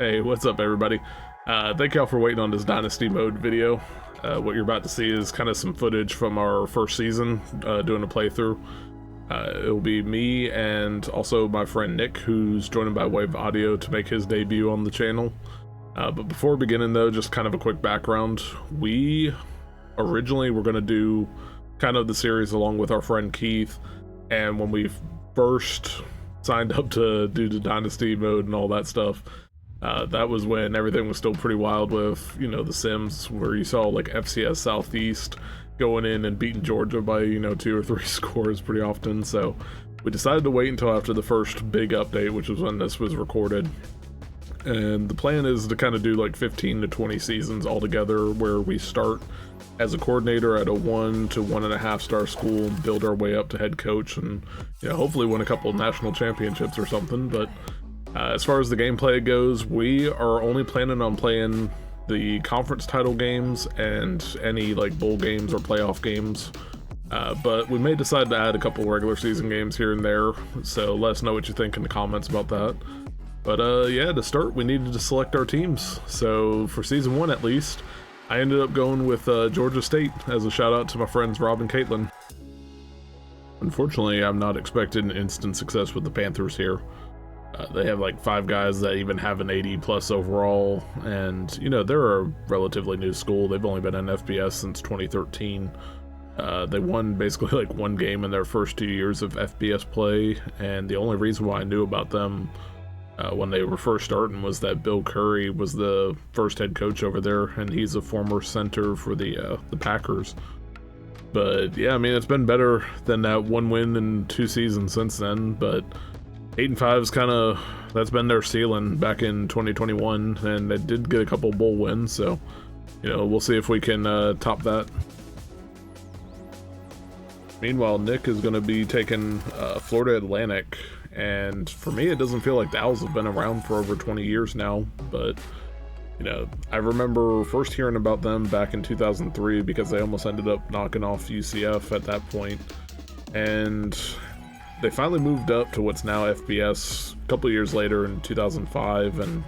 Hey, what's up, everybody? Thank y'all for waiting on this Dynasty mode video. What you're about to see is kind of some footage from our first season, doing a playthrough. It'll be me and also my friend Nick, who's joining by way of audio to make his debut on the channel. But before beginning though, just kind of a quick background. We originally were going to do kind of the series along with our friend Keith, and when we first signed up to do the Dynasty mode and all that stuff, that was when everything was still pretty wild with, you know, the Sims, where you saw like FCS Southeast going in and beating Georgia by, you know, 2 or 3 scores pretty often. So we decided to wait until after the first big update, which was when this was recorded. And the plan is to kind of do like 15 to 20 seasons altogether, where we start as a coordinator at a 1 to 1.5 star school and build our way up to head coach, and, you know, hopefully win a couple of national championships or something. But as far as the gameplay goes, we are only planning on playing the conference title games and any like bowl games or playoff games. But we may decide to add a couple regular season games here and there, so let us know what you think in the comments about that. But yeah, to start, we needed to select our teams. So for season 1 at least, I ended up going with Georgia State as a shout out to my friends Rob and Caitlin. Unfortunately, I'm not expecting instant success with the Panthers here. They have like 5 guys that even have an 80 plus overall, and you know, they're a relatively new school. They've only been in FBS since 2013. They won basically like 1 game in their first 2 years of FBS play, and the only reason why I knew about them when they were first starting was that Bill Curry was the first head coach over there, and he's a former center for the Packers. But yeah, I mean, it's been better than that 1 win in 2 seasons since then. But 8-5 is kind of, that's been their ceiling back in 2021, and they did get a couple bowl wins, so, you know, we'll see if we can top that. Meanwhile, Nick is going to be taking Florida Atlantic, and for me, it doesn't feel like the Owls have been around for over 20 years now, but, you know, I remember first hearing about them back in 2003 because they almost ended up knocking off UCF at that point, and they finally moved up to what's now FBS a couple years later in 2005, and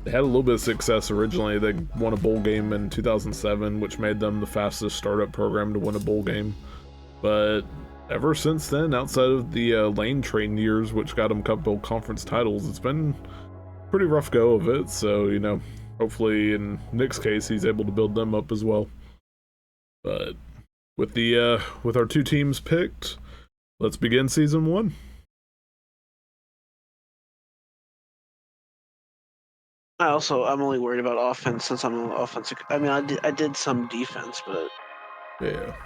they had a little bit of success originally. They won a bowl game in 2007, which made them the fastest startup program to win a bowl game. But ever since then, outside of the lane train years, which got them a couple conference titles, it's been a pretty rough go of it. So, you know, hopefully in Nick's case, he's able to build them up as well. But with the with our 2 teams picked, let's begin season 1. I'm only worried about offense since I'm an offensive. I mean, I did some defense, but Yeah.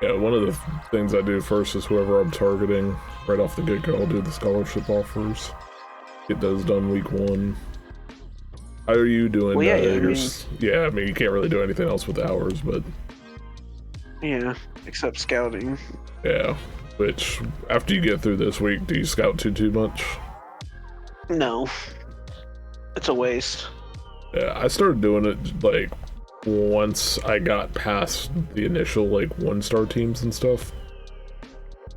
Yeah, one of the things I do first is whoever I'm targeting right off the get-go, I'll do the scholarship offers. Get those done week 1. How are you doing? Well, yeah, I mean, you can't really do anything else with hours, but yeah, except scouting. yeah. Which, after you get through this week, do you scout too much? No, it's a waste. Yeah, I started doing it like once I got past the initial like 1-star teams and stuff,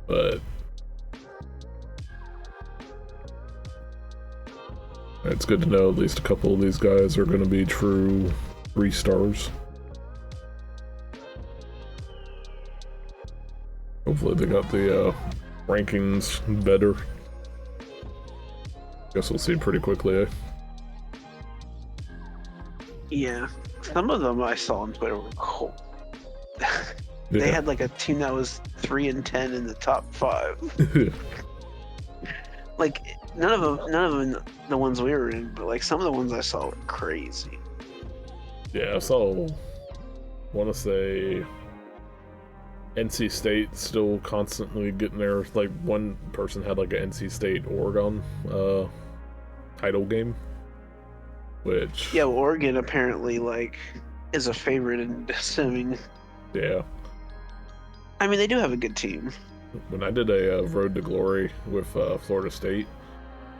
but it's good to know at least a couple of these guys are going to be true 3 stars. Hopefully they got the rankings better. Guess we'll see pretty quickly, eh? Yeah, some of them I saw on Twitter were cool. They had like a team that was 3-10 in the top 5. Like none of them the ones we were in, but like some of the ones I saw were crazy. Yeah, I saw, want to say NC State still constantly getting there. Like one person had like an NC State Oregon title game, which Yeah, well, Oregon apparently like is a favorite in simming. Yeah. I mean, they do have a good team. When I did a Road to Glory with Florida State,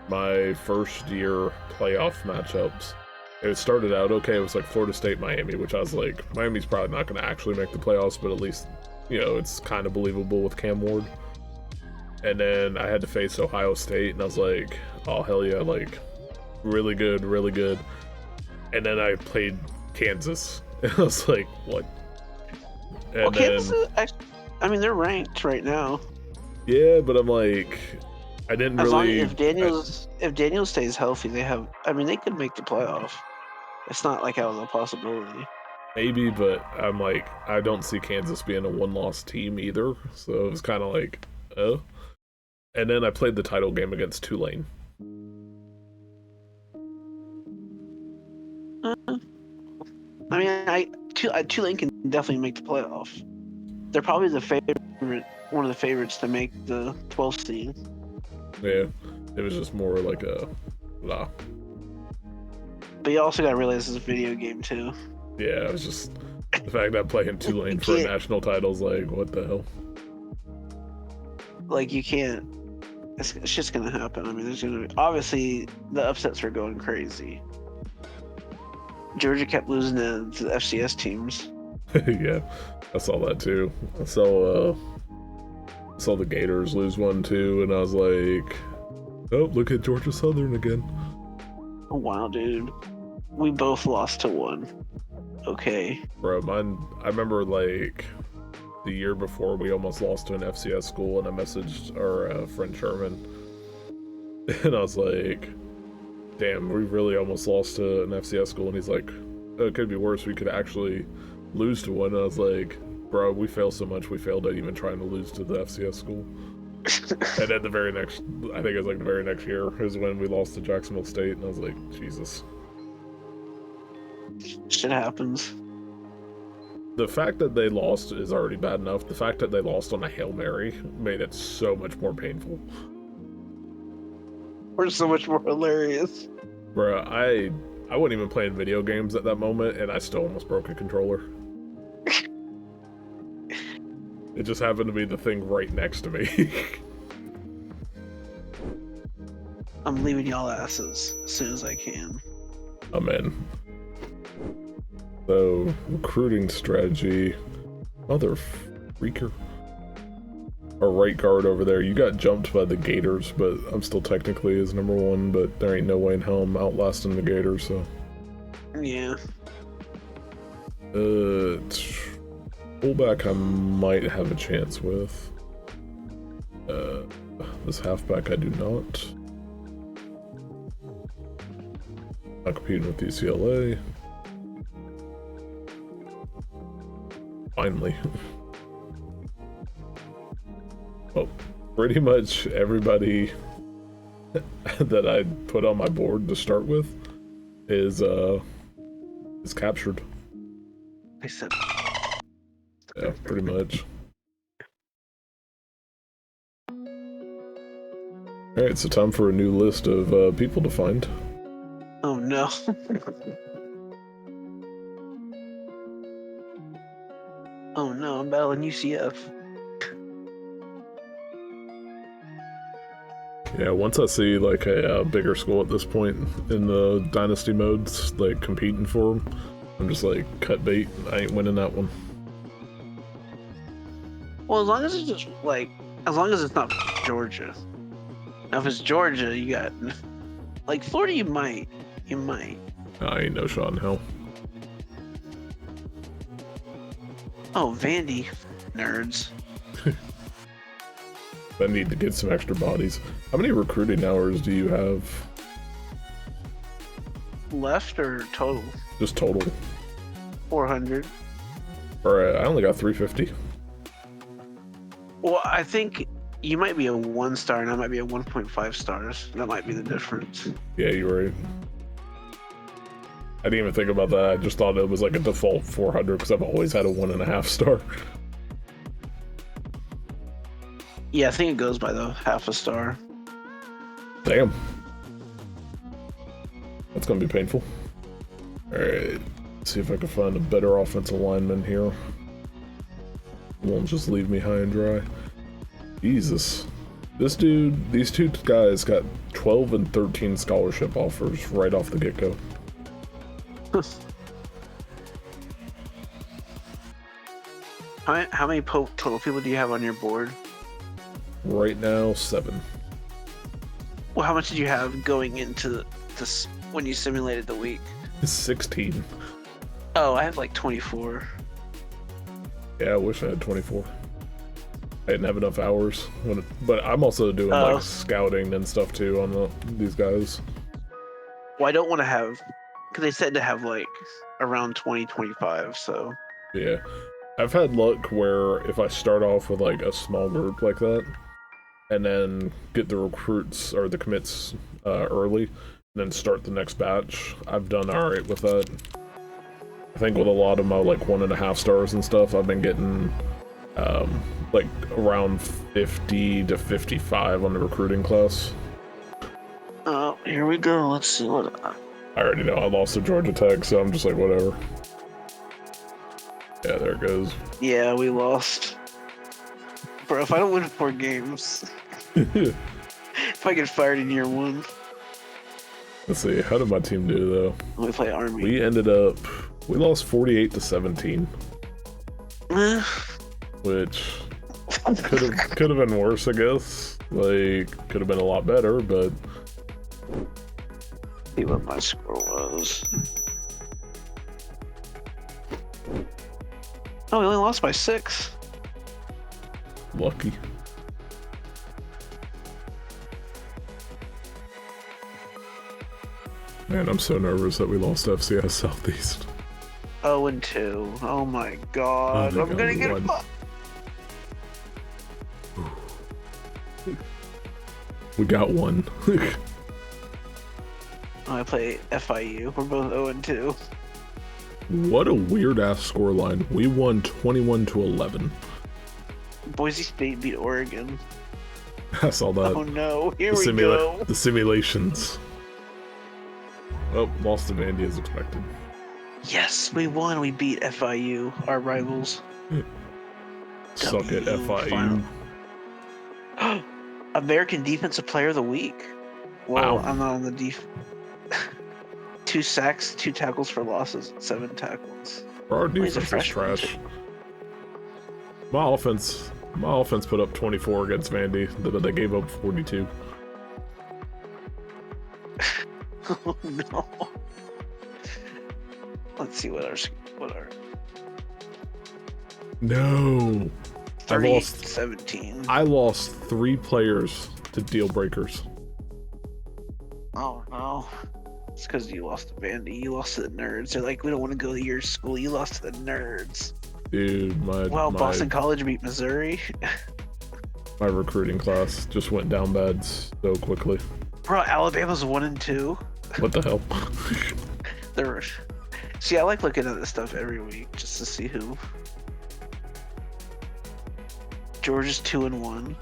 my first year playoff matchups, it started out okay. It was like Florida State, Miami, which I was like, Miami's probably not going to actually make the playoffs, but at least, you know, it's kind of believable with Cam Ward. And then I had to face Ohio State, and I was like, oh, hell yeah, like, really good, really good. And then I played Kansas, and I was like, what? And well, Kansas is actually, I mean, they're ranked right now. Yeah, but I'm like, I didn't as really. Long, if Daniels stays healthy, they have. I mean, they could make the playoff. It's not like out of the possibility. Maybe, but I'm like, I don't see Kansas being a one-loss team either. So it was kind of like, oh. And then I played the title game against Tulane. I mean, Tulane can definitely make the playoff. They're probably the favorite, one of the favorites to make the 12th seed. Yeah, it was just more like a, blah. But you also gotta realize it's a video game too. Yeah, it was just the fact that I'm playing Tulane for a national title is like, what the hell? Like you can't. It's just gonna happen. I mean, there's gonna be, obviously the upsets were going crazy. Georgia kept losing to the FCS teams. Yeah, I saw that too. I saw the Gators lose 1-2, and I was like, oh, look at Georgia Southern again. Oh wow, dude. We both lost to one. Okay. Bro, I remember like the year before we almost lost to an FCS school, and I messaged our friend Sherman, and I was like, damn, we really almost lost to an FCS school, and he's like, oh, it could be worse, we could actually lose to one. And I was like, bro, we failed so much, we failed at even trying to lose to the FCS school. And then the very next, I think it was like the very next year, is when we lost to Jacksonville State, and I was like, Jesus. Shit happens. The fact that they lost is already bad enough. The fact that they lost on a Hail Mary made it so much more painful. Or so much more hilarious. Bruh, I wasn't even playing video games at that moment, and I still almost broke a controller. It just happened to be the thing right next to me. I'm leaving y'all asses as soon as I can. I'm in. So, recruiting strategy. Mother freaker. Our right guard over there, you got jumped by the Gators, but I'm still technically his number one, but there ain't no way in hell I'm outlasting the Gators, so. Yeah. Fullback I might have a chance with. This halfback I do not. Not competing with UCLA. Finally. Well, pretty much everybody that I put on my board to start with is captured. I said. Yeah, pretty much. Alright, so time for a new list of people to find. Oh no. Oh no, I'm battling UCF. Yeah, once I see like a bigger school at this point in the Dynasty modes, like competing for them, I'm just like, cut bait, I ain't winning that one. Well, as long as it's just like, as long as it's not Georgia. Now, if it's Georgia, you got, like Florida, you might. I ain't no shot in hell. Oh, Vandy, nerds. I need to get some extra bodies. How many recruiting hours do you have? Left or total? Just total. 400. Alright, I only got 350. Well, I think you might be a 1 star and I might be a 1.5 stars. That might be the difference. Yeah, you're right. I didn't even think about that. I just thought it was like a default 400 because I've always had a 1.5 star. Yeah, I think it goes by the half a star. Damn. That's gonna be painful. Alright, see if I can find a better offensive lineman here. Won't just leave me high and dry. Jesus. This dude, these two guys got 12 and 13 scholarship offers right off the get-go. How many total people do you have on your board? Right now, 7. Well, how much did you have going into this when you simulated the week? 16. Oh, I have like 24. Yeah, I wish I had 24. I didn't have enough hours, but I'm also doing like scouting and stuff too on these guys. Well, I don't want to have, because they said to have like around 20, 25, so. Yeah, I've had luck where if I start off with like a small group like that, and then get the recruits or the commits early, and then start the next batch, I've done alright with that. I think with a lot of my like 1.5 stars and stuff, I've been getting like around 50 to 55 on the recruiting class. Oh, here we go. Let's see what. I already know I lost to Georgia Tech, so I'm just like, whatever. Yeah, there it goes. Yeah, we lost. Bro, if I don't win 4 games, if I get fired in year 1. Let's see, how did my team do though? We play Army. We lost 48 to 17. Which could have been worse, I guess. Like, could have been a lot better, but. See what my score was. Oh, we only lost by 6. Lucky. Man, I'm so nervous that we lost FCS Southeast. 0-2. Oh my god. I'm gonna get it. We got one. I play FIU. We're both 0-2. What a weird ass scoreline. We won 21 to 11. Boise State beat Oregon. I saw that. Oh no, here we go. The simulations. Oh, lost to Vandy as expected. Yes, we won. We beat FIU, our rivals. Suck it, FIU. American Defensive Player of the Week. Well, wow. I'm not on the 2 sacks, 2 tackles for losses, 7 tackles. Our defense is trash. My offense put up 24 against Vandy, but they gave up 42. Oh no. Let's see what our. No. 17. I lost 3 players to deal breakers. Oh no. It's because you lost to Vandy. You lost to the nerds. They're like, we don't want to go to your school. You lost to the nerds. Dude, Boston College beat Missouri. My recruiting class just went down bad so quickly. Bro, Alabama's 1-2. What the hell? See, I like looking at this stuff every week just to see who. Georgia's 2-1.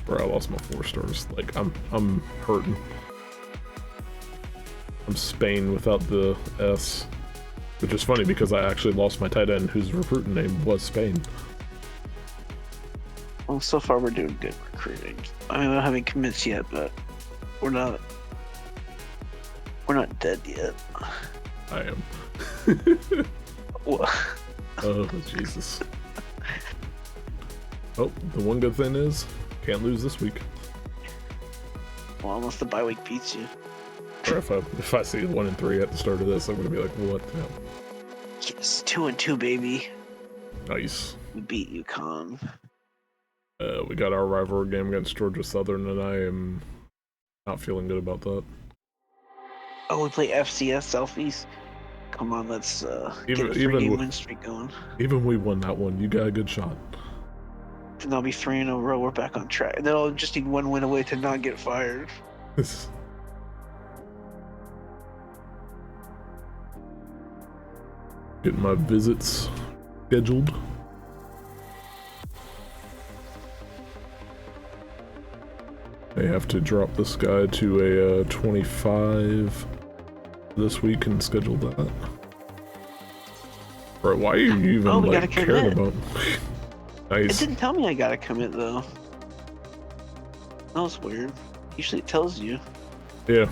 Bro, I lost my 4 stars. Like, I'm hurting. I'm Spain without the S. Which is funny because I actually lost my tight end whose recruiting name was Spain. Well, so far we're doing good recruiting. I mean, we don't have any commits yet, but we're not dead yet. I am. What? Oh, Jesus. Oh, the one good thing is, can't lose this week. Well, unless the bye week beats you. Or if I see 1 and 3 at the start of this, I'm gonna be like, what the hell? Yes, 2-2, baby. Nice. We beat UConn. We got our rivalry game against Georgia Southern, and I am not feeling good about that. Oh, we play FCS Southeast. Come on, let's get a 3-game win streak going. Even we won that one. You got a good shot. And I'll be 3 in a row. We're back on track. And then I'll just need 1 win away to not get fired. Getting my visits scheduled. I have to drop this guy to a 25 this week and schedule that. Bro, why are you even like caring about? Nice. It didn't tell me I gotta commit though. That was weird. Usually it tells you. Yeah.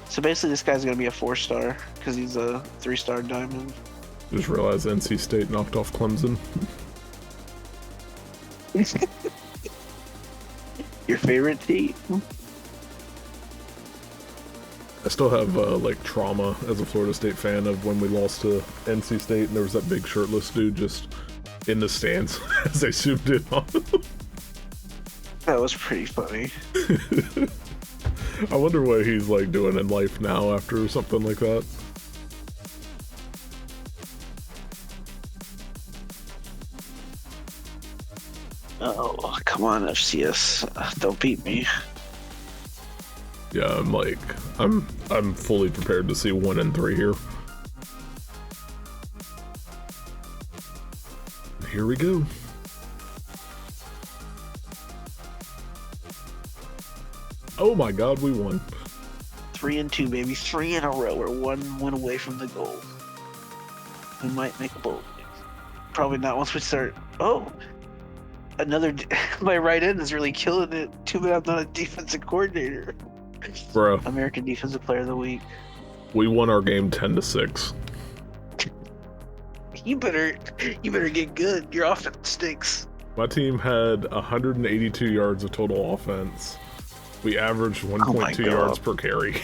So basically this guy's gonna be a 4-star because he's a 3-star diamond. Just realized NC State knocked off Clemson. Your favorite team? I still have like trauma as a Florida State fan of when we lost to NC State and there was that big shirtless dude just in the stands as they zoomed in on him. That was pretty funny. I wonder what he's like doing in life now after something like that. Oh, come on, FCS. Don't beat me. Yeah, I'm fully prepared to see 1 and 3 here. Here we go. Oh my God, we won. 3 and 2, baby. 3 in a row. We're 1 win away from the goal. We might make a bowl. Probably not once we start. Oh, another. My right end is really killing it. Too bad I'm not a defensive coordinator. Bro. American Defensive Player of the Week. We won our game 10-6. You better get good. Your offense stinks. My team had 182 yards of total offense. We averaged 1.2 yards per carry.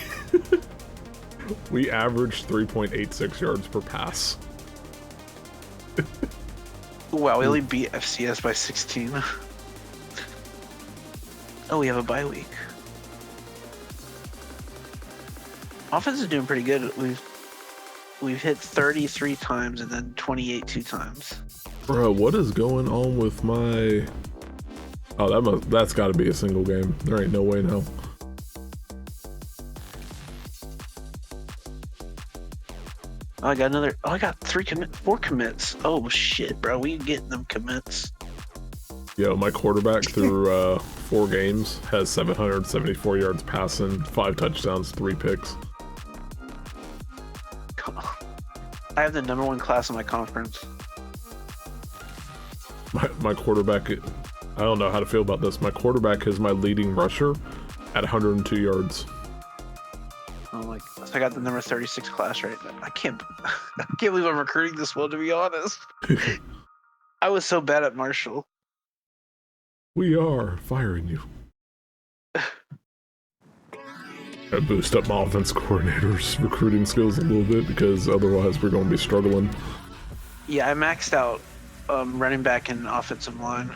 We averaged 3.86 yards per pass. Wow, we only beat FCS by 16. Oh, we have a bye week. Offense is doing pretty good. We've hit 33 times and then 28 2 times. Bro, what is going on with my... Oh, that's got to be a single game. There ain't no way in hell. Oh, I got another. Oh, I got 4 commits. Oh shit, bro, we getting them commits. Yo, my quarterback through 4 games has 774 yards passing, 5 touchdowns, 3 picks. I have the #1 class in my conference. My quarterback, I don't know how to feel about this. My quarterback is my leading rusher at 102 yards. Oh my! So I got the number 36 class right now. I can't believe I'm recruiting this well. To be honest, I was so bad at Marshall. We are firing you. I boost up my offense coordinator's recruiting skills a little bit because otherwise we're going to be struggling. Yeah, I maxed out running back and offensive line.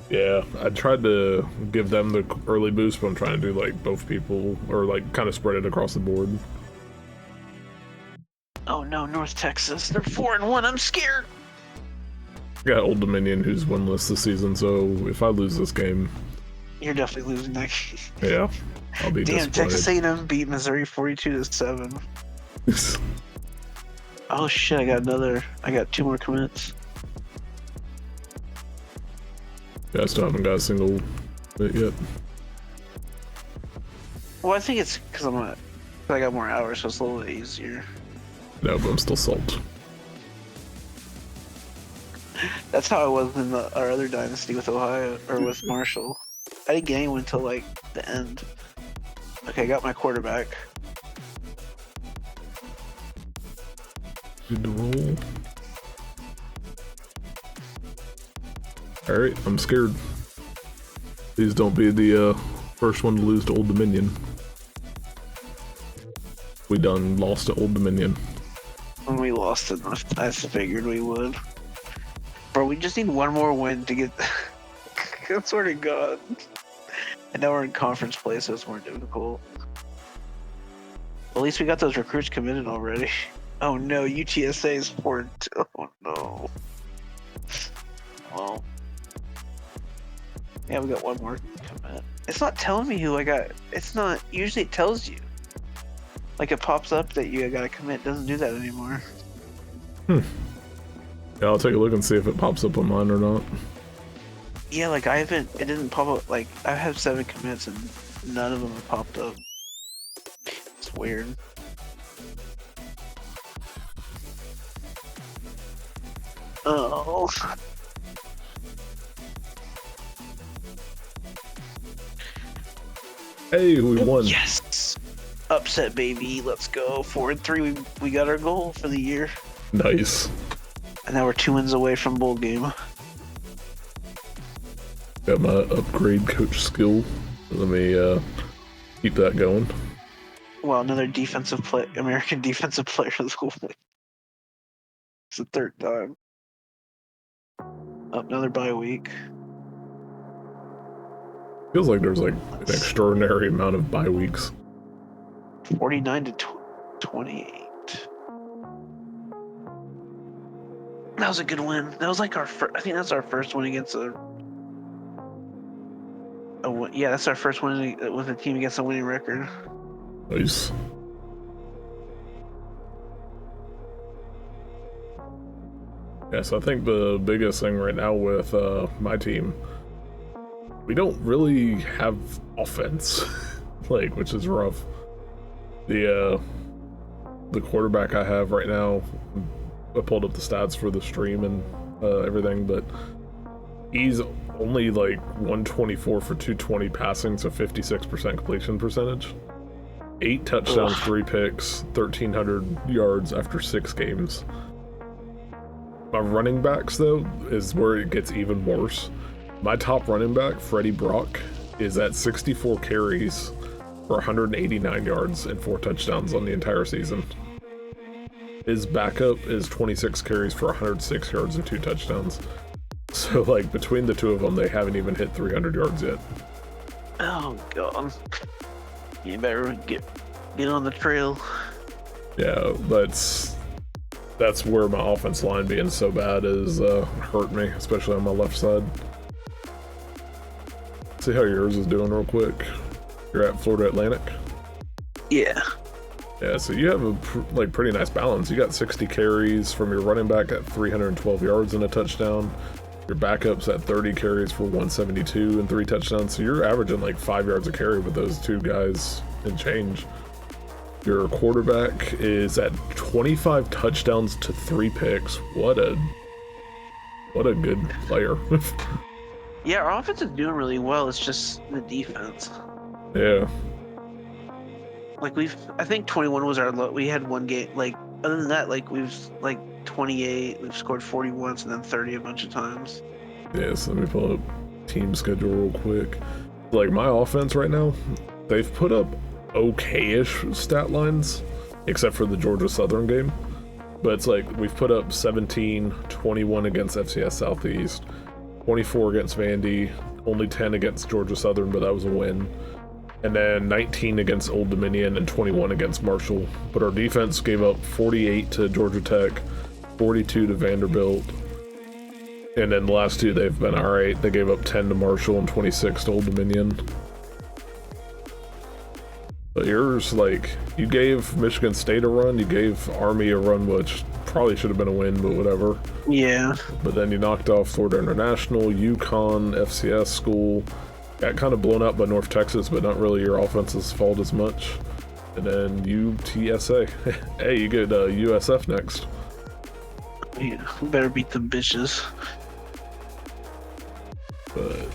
Yeah, I tried to give them the early boost, but I'm trying to do like both people or like kind of spread it across the board. Oh no, North Texas. They're 4-1. I'm scared. I got Old Dominion who's winless this season, so if I lose this game... You're definitely losing that game. Yeah, I'll be disappointed. Damn, Texas A&M beat Missouri 42-7. Oh shit, I got 2 more commits. Yeah, I still haven't got a single bit yet. Well, I think it's because I got more hours, so it's a little easier. No, but I'm still salty. That's how I was in our other dynasty with Ohio, or with Marshall. I didn't get anyone until like the end. Okay, I got my quarterback. Good to roll. Alright, I'm scared. Please don't be the first one to lose to Old Dominion. We done lost to Old Dominion. When we lost it, I figured we would. Bro, we just need 1 more win to get... I swear to God. And now we're in conference play, so it's more difficult. At least we got those recruits committed already. Oh no, UTSA is 4-2. Oh no. Well. Yeah, we got 1 more commit. It's not telling me who I got. It's not. Usually it tells you. Like it pops up that you got to commit. It doesn't do that anymore. Yeah, I'll take a look and see if it pops up on mine or not. Yeah, like it didn't pop up. Like I have 7 commits and none of them have popped up. It's weird. Oh. Hey, we won. Yes. Upset, baby. Let's go. 4-3. We got our goal for the year. Nice. And now we're 2 wins away from bowl game. Got my upgrade coach skill. Let me keep that going. Well, another American defensive player of the week. It's the third time. Another bye week. Feels like there's like an extraordinary amount of bye weeks. 49 to 28. That was a good win. That was like our first. I think that's our first win against yeah, that's our first win with a team against a winning record. Nice. Yeah, so I think the biggest thing right now with my team, we don't really have offense, like, which is rough. The quarterback I have right now, I pulled up the stats for the stream and everything, but he's only like 124 for 220 passing, so 56% completion percentage. 8 touchdowns, 3 picks, 1,300 yards after 6 games. My running backs, though, is where it gets even worse. My top running back, Freddie Brock, is at 64 carries for 189 yards and 4 touchdowns on the entire season. His backup is 26 carries for 106 yards and 2 touchdowns. So, like, between the two of them, they haven't even hit 300 yards yet. Oh, God. You better get on the trail. Yeah, that's where my offense line being so bad is hurt me, especially on my left side. See how yours is doing real quick. You're at Florida Atlantic? Yeah. Yeah, so you have a pretty nice balance. You got 60 carries from your running back at 312 yards and a touchdown. Your backup's at 30 carries for 172 and 3 touchdowns. So you're averaging like 5 yards a carry with those two guys and change. Your quarterback is at 25 touchdowns to 3 picks. What a good player. Yeah, our offense is doing really well. It's just the defense. Yeah. Like I think 21 was our low. We had one game. Like other than that, like we've 28. We've scored 40 once and then 30 a bunch of times. Yeah. So let me pull up team schedule real quick. Like my offense right now, they've put up okay-ish stat lines, except for the Georgia Southern game. But it's like we've put up 17, 21 against FCS Southeast, 24 against Vandy, only 10 against Georgia Southern, but that was a win. And then 19 against Old Dominion and 21 against Marshall. But our defense gave up 48 to Georgia Tech, 42 to Vanderbilt. And then the last two, they've been all right. They gave up 10 to Marshall and 26 to Old Dominion. But yours, like, you gave Michigan State a run, you gave Army a run, which probably should have been a win, but whatever. Yeah. But then you knocked off Florida International, UConn, FCS school. Got kind of blown out by North Texas, but not really your offense's fault as much. And then UTSA. Hey, you get USF next. Yeah, better beat the bitches. But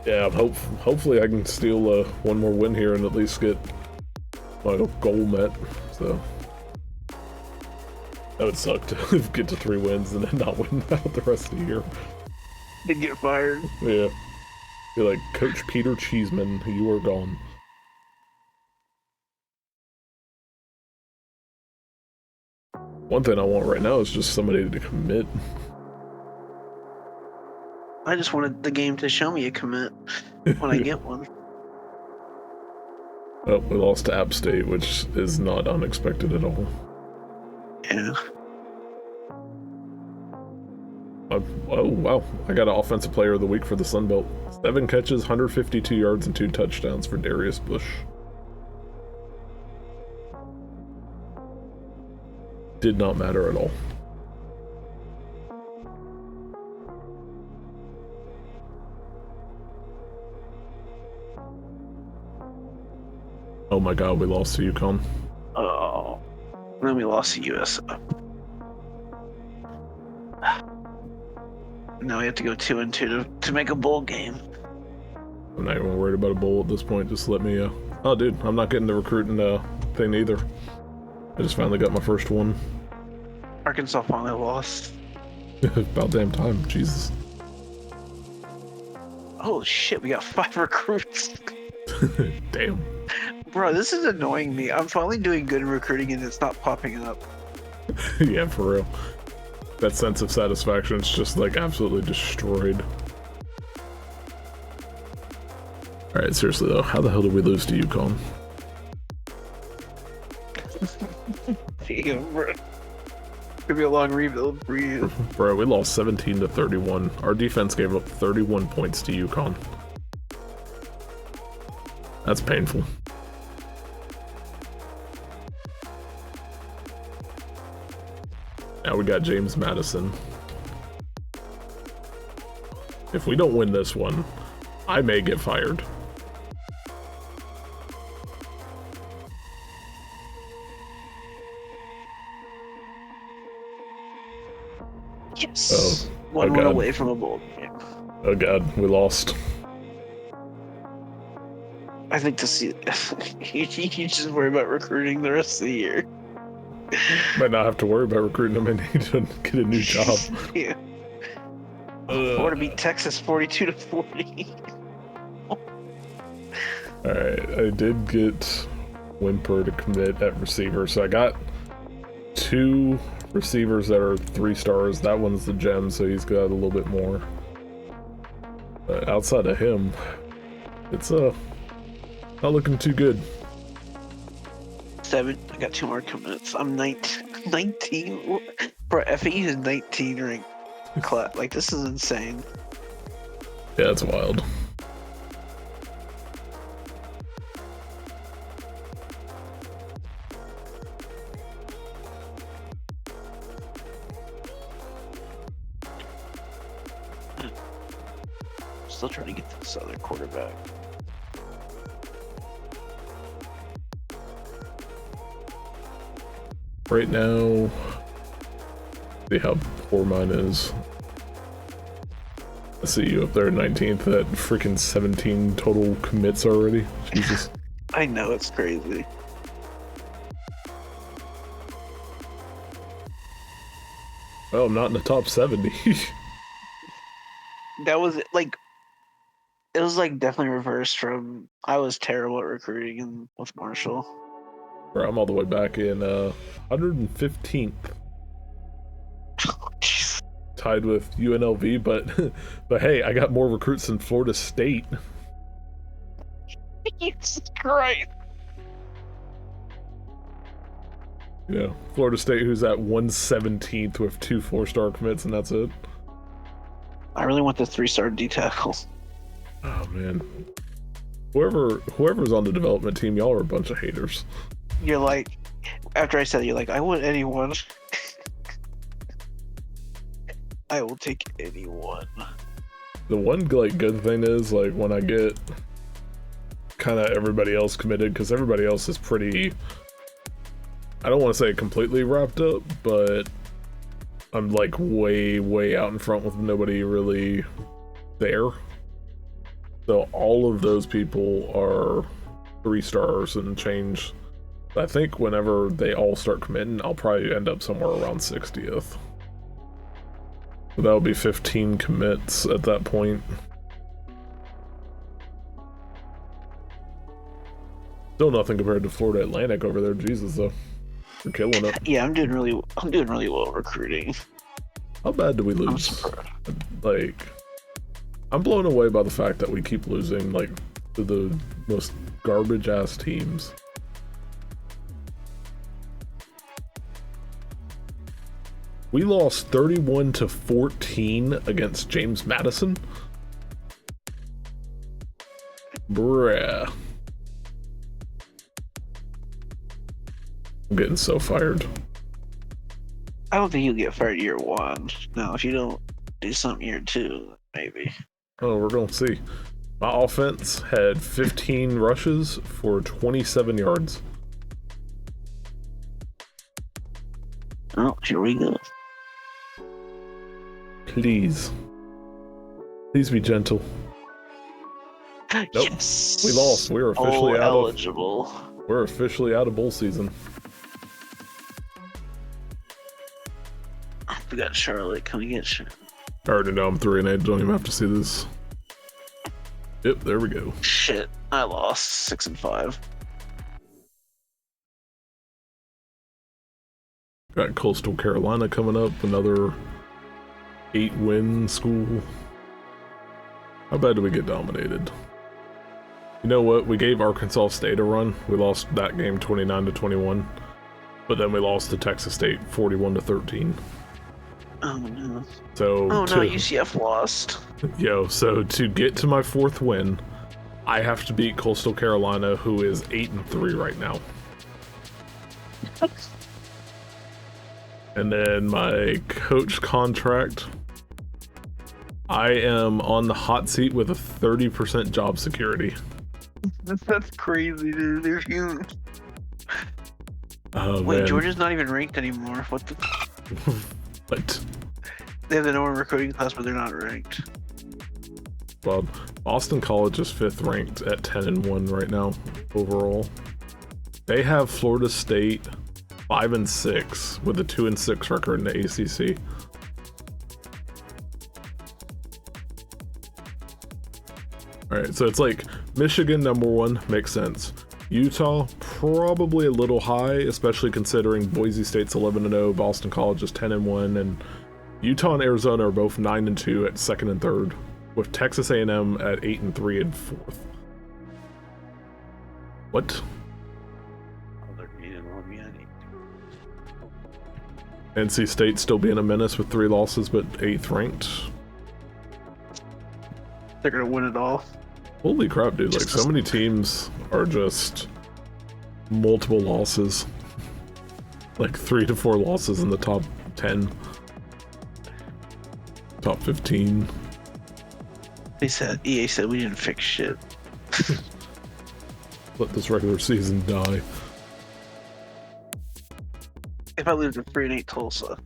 yeah, hopefully I can steal one more win here and at least get my goal met. So that would suck to get to 3 wins and then not win out the rest of the year. Did get fired. Yeah. You're like, Coach Peter Cheeseman, you are gone. One thing I want right now is just somebody to commit. I just wanted the game to show me a commit when I get one. Oh, we lost to App State, which is not unexpected at all. Yeah. Oh, wow. I got an Offensive Player of the Week for the Sun Belt. 7 catches, 152 yards, and 2 touchdowns for Darius Bush. Did not matter at all. Oh my god, we lost to UConn. Oh. And then we lost to USF. Now we have to go 2-2 to make a bowl game. I'm not even worried about a bowl at this point. Just let me, oh dude, I'm not getting the recruiting thing either. I just finally got my first one. Arkansas finally lost. About damn time, Jesus. Oh shit, we got 5 recruits. Damn. Bro, this is annoying me. I'm finally doing good in recruiting and it's not popping up. Yeah, for real. That sense of satisfaction is just like absolutely destroyed. Alright, seriously though, how the hell did we lose to UConn? Damn, bro. Could be a long rebuild for you. Bro, we lost 17-31. Our defense gave up 31 points to UConn. That's painful. Now we got James Madison. If we don't win this one, I may get fired. Yes. One win away from a bowl game. Oh god, we lost. I think to see you just worry about recruiting the rest of the year. Might not have to worry about recruiting them and need to get a new job. Yeah. Florida beat Texas 42-40. Alright, I did get Wimper to commit at receiver, so I got 2 receivers that are 3 stars. That one's the gem, so he's got a little bit more. But outside of him, it's not looking too good. 7. I got 2 more commits. I'm 19. Bro, FAU is 19 ranked class. Like, this is insane. Yeah, it's wild. Still trying to get this other quarterback. Right now, see how poor mine is. I see you up there at 19th at freaking 17 total commits already. Jesus. I know, it's crazy. Well, I'm not in the top 70. That was like, it was like definitely reversed from I was terrible at recruiting and with Marshall. Bro, I'm all the way back in 115th. Oh, jeez. Tied with UNLV, but hey, I got more recruits than Florida State. Jesus Christ. Yeah, Florida State, who's at 117th with 2 4-star commits, and that's it. I really want the 3-star D tackles. Oh man, whoever's on the development team, y'all are a bunch of haters. You're like, after I said it, you're like, I want anyone. I will take anyone. The one like good thing is like when I get kind of everybody else committed, because everybody else is pretty, I don't want to say completely wrapped up, but I'm like way out in front with nobody really there. So all of those people are 3 stars and change. I think whenever they all start committing, I'll probably end up somewhere around 60th. So that'll be 15 commits at that point. Still nothing compared to Florida Atlantic over there. Jesus, though, we're killing it. Yeah, I'm doing really well recruiting. How bad do we lose? Like, I'm blown away by the fact that we keep losing like to the most garbage ass teams. We lost 31-14 against James Madison. Bruh. I'm getting so fired. I don't think you'll get fired year 1. No, if you don't do something year 2, maybe. Oh, we're gonna see. My offense had 15 rushes for 27 yards. Oh, here we go. Please be gentle. Nope. Yes. We lost. We're officially eligible. We're officially out of bowl season. We got Charlotte. Can we get Charlotte? I already know I'm 3-8. Don't even have to see this. Yep, there we go. Shit, I lost 6 and 5. Got Coastal Carolina coming up, another 8-win school. How bad do we get dominated? You know what? We gave Arkansas State a run. We lost that game 29-21, but then we lost to Texas State 41-13. Oh no. So UCF lost. Yo, so to get to my 4th win, I have to beat Coastal Carolina, who is 8-3 right now. And then my coach contract, I am on the hot seat with a 30% job security. That's crazy, dude. They're huge. Oh, Wait, man. Georgia's not even ranked anymore. What the? What? They have the number one recruiting class, but they're not ranked. Well, Boston College is 5th ranked at 10-1 right now overall. They have Florida State 5-6 with a 2-6 record in the ACC. All right, so it's like Michigan #1 makes sense. Utah probably a little high, especially considering Boise State's 11-0, Boston College is 10-1, and Utah and Arizona are both 9-2 at 2nd and 3rd, with Texas A&M at 8-3 and 4th. What? NC State still being a menace with 3 losses, but 8th ranked. They're gonna win it all. Holy crap, dude! Like, so many teams are just multiple losses, like 3 to 4 losses in the top 10, top 15. EA said we didn't fix shit. Let this regular season die. If I lose to 3-8 Tulsa.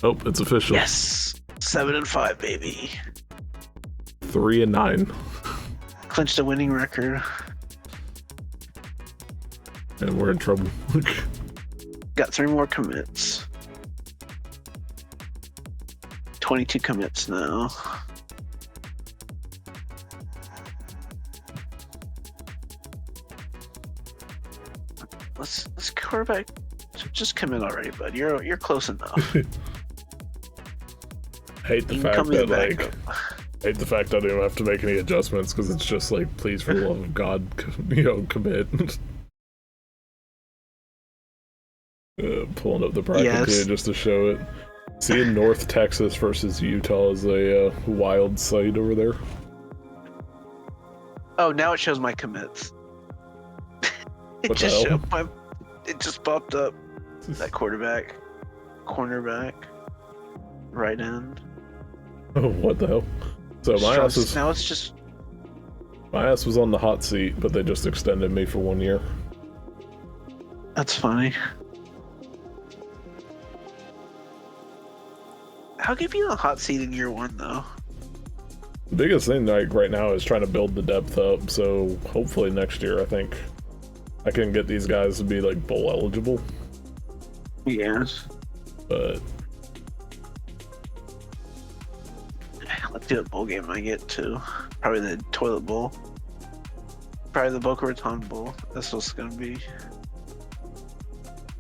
Oh, it's official. Yes, 7 and 5, baby. 3-9. Clinched a winning record. And we're in trouble. Got 3 more commits. 22 commits now. Let's quarterback. Just commit already, bud. You're close enough. Hate the fact that hate the fact I don't have to make any adjustments, because it's just like, please, for the love of God, commit. Pulling up the bracket here just to show it. Seeing North Texas versus Utah is a wild sight over there. Oh, now it shows my commits. It just popped up. That quarterback, cornerback, right end. Oh, what the hell? So my ass was on the hot seat, but they just extended me for 1 year. That's funny. How can you be on the hot seat in year 1 though? The biggest thing like right now is trying to build the depth up, so hopefully next year I think I can get these guys to be like bowl eligible. Yes. But let's do a bowl game I get to. Probably the toilet bowl. Probably the Boca Raton Bowl. That's what's gonna be.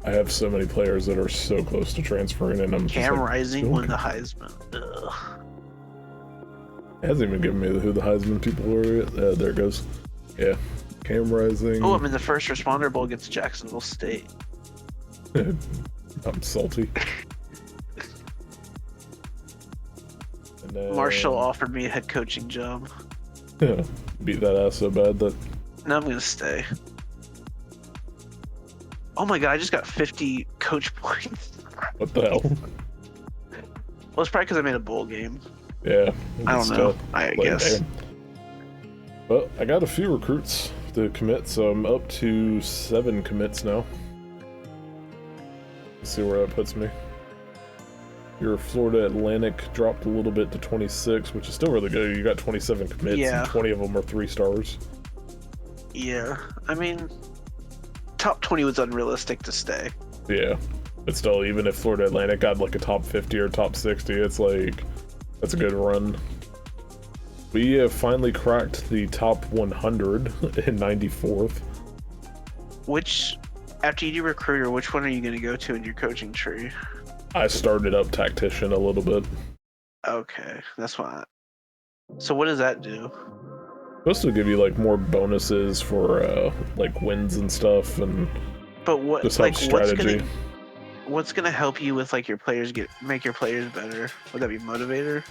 I have so many players that are so close to transferring, and I'm Cam just like, Rising won the Heisman. Ugh. It hasn't even given me who the Heisman people were. There it goes. Yeah, Cam Rising. Oh, I'm in the First Responder Bowl against Jacksonville State. I'm salty. And then, Marshall offered me a head coaching job. beat that ass so bad that. Now I'm gonna stay. Oh my god, I just got 50 coach points. What the hell? Well, it's probably because I made a bowl game. Yeah. I don't know. I guess. Down. Well, I got a few recruits to commit, so I'm up to 7 commits now. Let's see where that puts me. Your Florida Atlantic dropped a little bit to 26, which is still really good. You got 27 commits, and 20 of them are 3 stars. Yeah, I mean, top 20 was unrealistic to stay. Yeah. But still, even if Florida Atlantic got like a top 50 or top 60, it's like, that's a good run. We have finally cracked the top 100 in 94th. Which, after you do recruiter, which one are you going to go to in your coaching tree? I started up tactician a little bit. Okay, that's why. So what does that do? Supposed to give you like more bonuses for like wins and stuff, and but what just like strategy. What's gonna help you with like your players make your players better? Would that be motivator?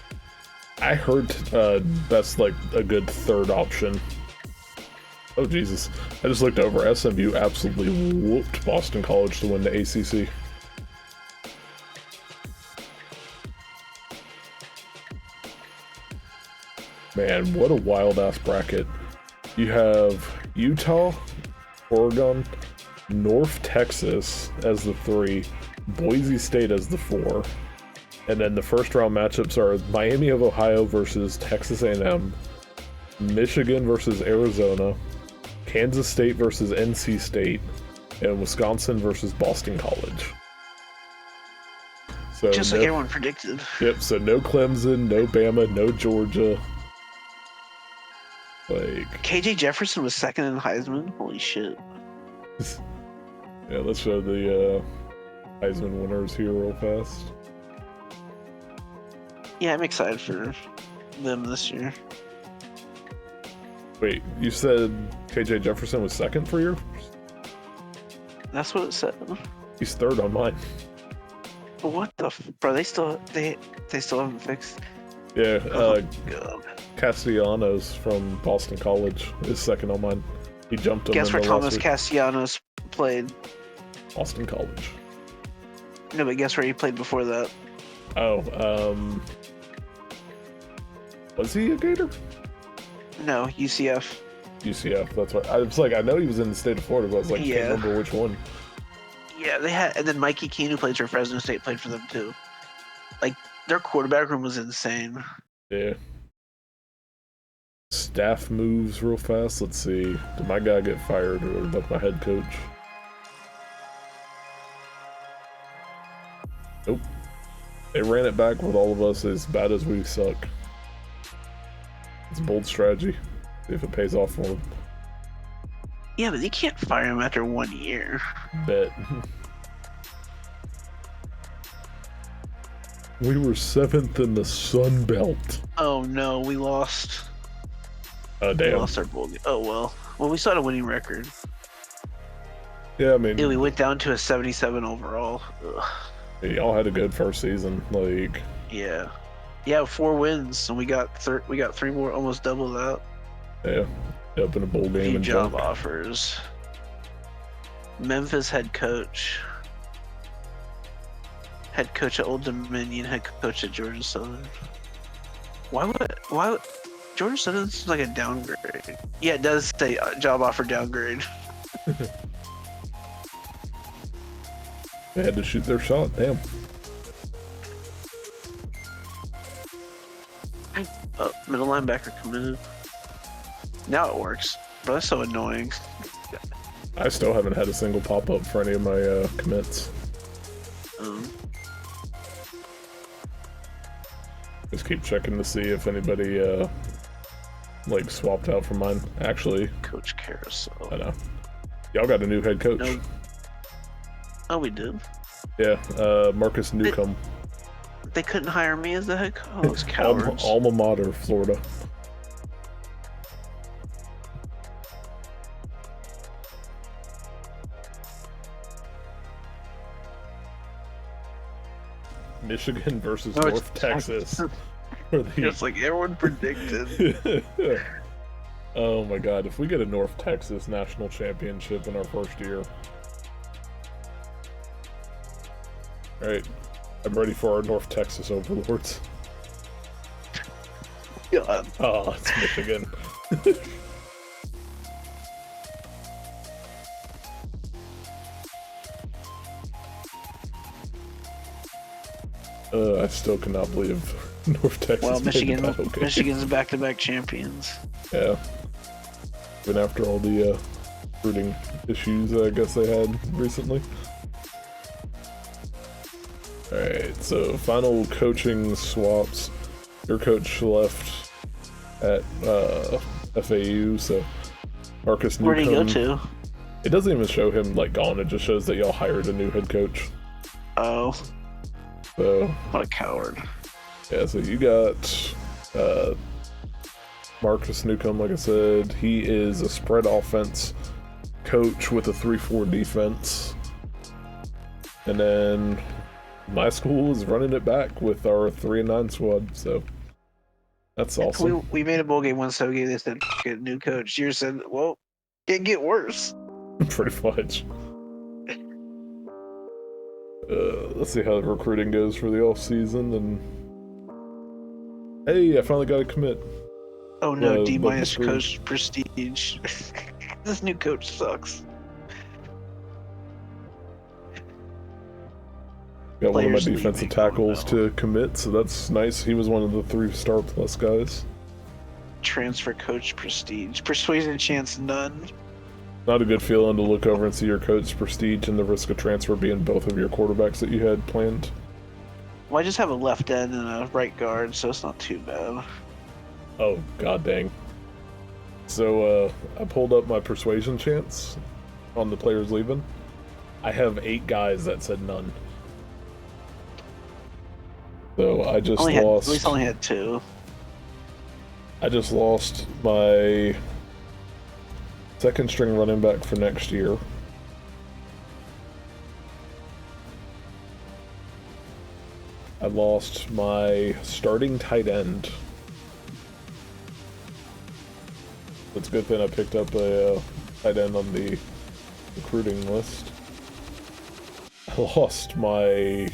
I heard that's like a good third option. Oh Jesus! I just looked over. SMU absolutely whooped Boston College to win the ACC. Man, what a wild-ass bracket. You have Utah, Oregon, North Texas as the 3, Boise State as the 4, and then the first round matchups are Miami of Ohio versus Texas A&M, Michigan versus Arizona, Kansas State versus NC State, and Wisconsin versus Boston College. So just like everyone predicted. Yep, so no Clemson, no Bama, no Georgia. Like KJ Jefferson was second in Heisman. Holy shit. Yeah, let's show the Heisman winners here real fast. Yeah, I'm excited for them this year. Wait, you said KJ Jefferson was second for yours? That's what it said. He's third on mine. What the bro? They still haven't fixed. Yeah, God. Castellanos from Boston College is second on mine. He jumped him. Guess where Thomas Castellanos played? Boston College. No, but guess where he played before that? Oh, was he a Gator? No, UCF. UCF, that's right. I was like, I know he was in the state of Florida, but I was like, can't remember which one. Yeah, they had, and then Mikey Keene, who plays for Fresno State, played for them too. Like, their quarterback room was insane. Yeah. Staff moves real fast. Let's see. Did my guy get fired or like my head coach? Nope. They ran it back with all of us as bad as we suck. It's a bold strategy. See if it pays off for them. Yeah, but you can't fire him after 1 year. Bet. We were 7th in the Sun Belt. Oh no, we lost. Oh damn. We lost our bowl game. Oh well. Well, we still had a winning record. Yeah, I mean. Yeah, we went down to a 77 overall. Ugh. Y'all had a good first season, like. Yeah. Yeah, 4 wins, and we got 3 more, almost double that. Yeah, up in a bowl game. A few and job offers. Memphis head coach at Old Dominion, head coach at Georgia Southern. Why would Georgia Southern seems like a downgrade? Yeah, it does say job offer downgrade. They had to shoot their shot. Damn. Middle linebacker committed. Now it works. Bro, that's so annoying. I still haven't had a single pop-up for any of my commits. Just keep checking to see if anybody like swapped out from mine. Actually, Coach Carousel. I know. Y'all got a new head coach. No. Oh, we did? Yeah, Marcus Newcomb. They couldn't hire me as the head coach. Cowards. Alma Mater, Florida. Michigan versus North Texas. It's like everyone predicted. Oh my god, if we get a North Texas national championship in our first year. Alright, I'm ready for our North Texas overlords. God. Oh, it's Michigan. I still cannot believe North Texas. Well, Michigan's back-to-back champions. Yeah. Even after all the recruiting issues I guess they had recently. Alright, so final coaching swaps. Your coach left at FAU, so Marcus Newcomb. Where'd he go to? It doesn't even show him like gone, it just shows that y'all hired a new head coach. Oh. So what a coward. Yeah, so you got Marcus Newcomb, like I said. He is a spread offense coach with a 3-4 defense. And then my school is running it back with our 3-9 squad, so that's awesome. We made a bowl game once, so they said get a new coach. You said, well, it get worse. Pretty much. Let's see how the recruiting goes for the offseason, and hey, I finally got a commit. Oh no, D- coach prestige. This new coach sucks. Got one of my defensive tackles to commit, so that's nice. He was one of the 3-star plus guys. Transfer coach prestige. Persuasion chance none. Not a good feeling to look over and see your coach prestige and the risk of transfer being both of your quarterbacks that you had planned. Well, I just have a left end and a right guard, so it's not too bad. Oh, god dang. So, I pulled up my persuasion chance on the players leaving. I have 8 guys that said none. So, I just lost... At least only had 2. I just lost my second string running back for next year. I lost my starting tight end. It's a good thing I picked up a tight end on the recruiting list. I lost my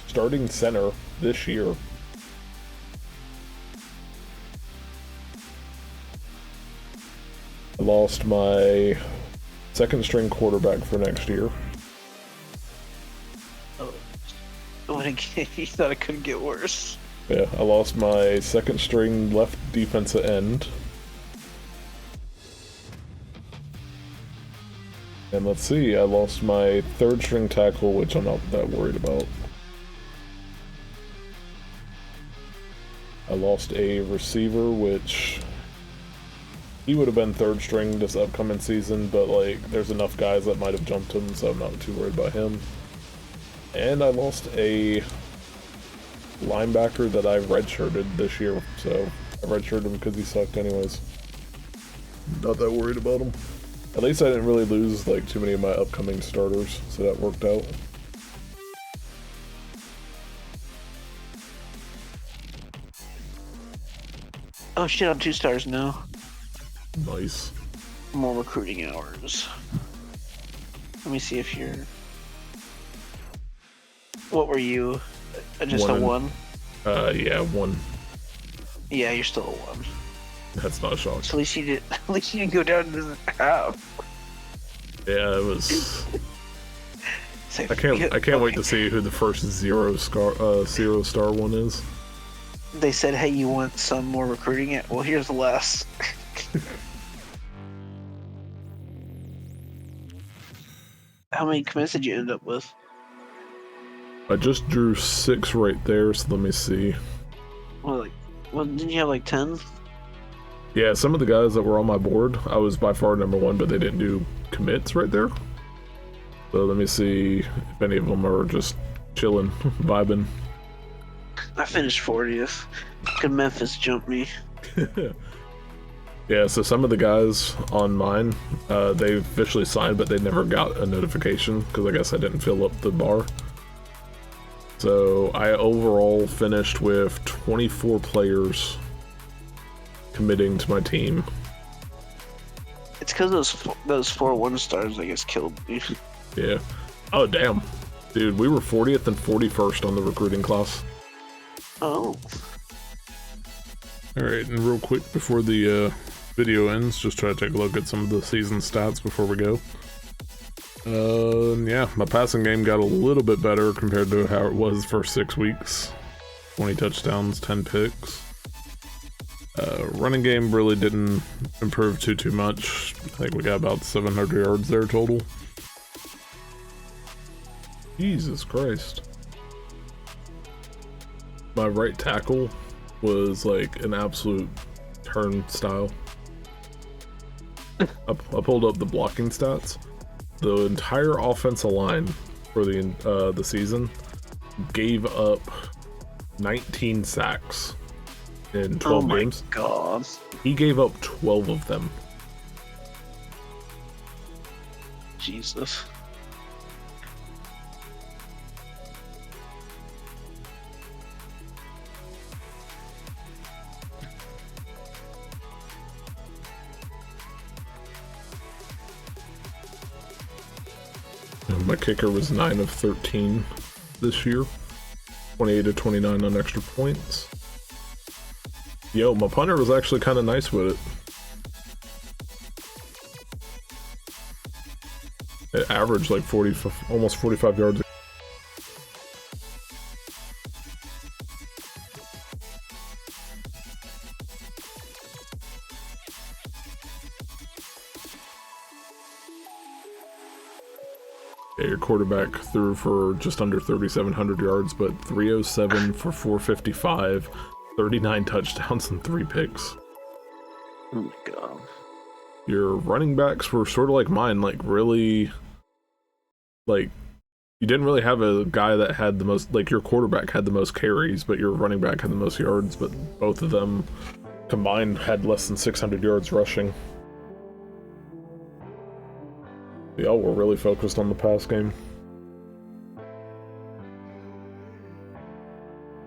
starting center this year. I lost my second string quarterback for next year. Oh, you thought it couldn't get worse. Yeah, I lost my second string left defensive end. And let's see, I lost my third string tackle, which I'm not that worried about. I lost a receiver, which he would have been third string this upcoming season, but like there's enough guys that might have jumped him, so I'm not too worried about him. And I lost a linebacker that I redshirted this year, so I redshirted him because he sucked anyways. Not that worried about him. At least I didn't really lose like too many of my upcoming starters, so that worked out. Oh shit, I'm 2 stars now. Nice. More recruiting hours. Let me see if you're... What were you? Just a 1? Yeah, 1. Yeah, you're still a 1. That's not a shock. So at least you didn't go down to half. Yeah, it was... I can't wait to see who the first 0-star one is. They said, hey, you want some more recruiting? Well, here's the last. How many commits did you end up with? I just drew 6 right there, so let me see. Well, didn't you have like 10? Yeah, some of the guys that were on my board, I was by far number 1, but they didn't do commits right there. So let me see if any of them are just chilling, vibing. I finished 40th. Could Memphis jump me? Yeah, so some of the guys on mine, they officially signed, but they never got a notification because I guess I didn't fill up the bar. So I overall finished with 24 players committing to my team. It's because those 4 1-stars, I guess, killed me. Yeah. Oh, damn. Dude, we were 40th and 41st on the recruiting class. Oh. Alright, and real quick before the video ends, just try to take a look at some of the season stats before we go. Yeah, my passing game got a little bit better compared to how it was for 6 weeks. 20 touchdowns, 10 picks. Running game really didn't improve too much. I think we got about 700 yards there total. Jesus Christ. My right tackle was like an absolute turnstile. I pulled up the blocking stats. The entire offensive line for the season gave up 19 sacks in 12 games. Oh my god. He gave up 12 of them. Jesus. My kicker was 9 of 13 this year. 28 to 29 on extra points. Yo, my punter was actually kind of nice with it. It averaged like almost 45 yards. Yeah, your quarterback threw for just under 3,700 yards, but 307 for 455, 39 touchdowns and 3 picks. Oh my god. Your running backs were sort of like mine, like really, like, you didn't really have a guy that had the most, like your quarterback had the most carries, but your running back had the most yards, but both of them combined had less than 600 yards rushing. Y'all were really focused on the pass game.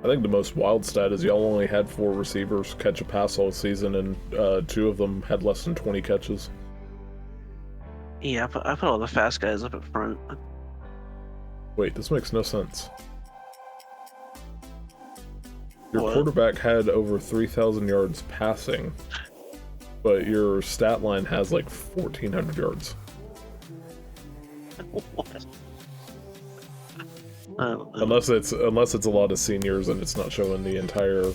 I think the most wild stat is y'all only had 4 receivers catch a pass all season, and 2 of them had less than 20 catches. Yeah, I put all the fast guys up at front. Wait, this makes no sense. Your What? quarterback had over 3,000 yards passing, but your stat line has like 1,400 yards. What? I don't know. Unless it's a lot of seniors and it's not showing the entire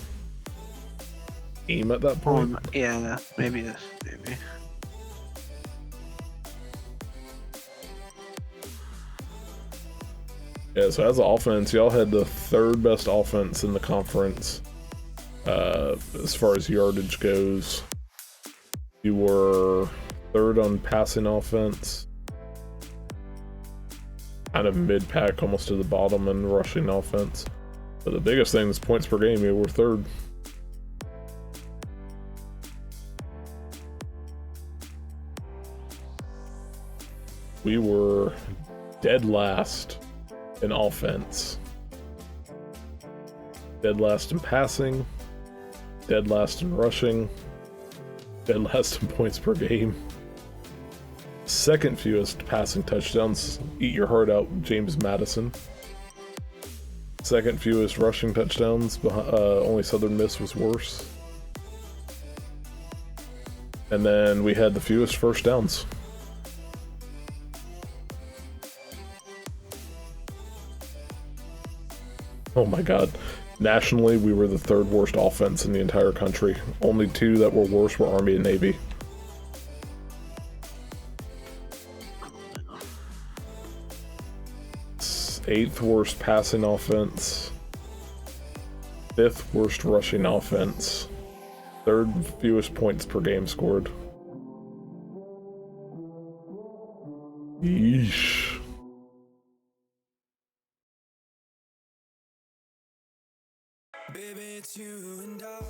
team at that point. Yeah, maybe. Yeah, so as an offense, y'all had the 3rd best offense in the conference as far as yardage goes. You were 3rd on passing offense. Kind of mid-pack, almost to the bottom in rushing offense. But the biggest thing is points per game. You were 3rd. We were dead last in offense. Dead last in passing. Dead last in rushing. Dead last in points per game. 2nd fewest passing touchdowns. Eat your heart out, James Madison. 2nd fewest rushing touchdowns. Only Southern Miss was worse. And then we had the fewest first downs. Oh my god. Nationally, we were the 3rd worst offense in the entire country. Only 2 that were worse were Army and Navy. 8th worst passing offense, 5th worst rushing offense, 3rd fewest points per game scored. Yeesh. Baby, it's you and I.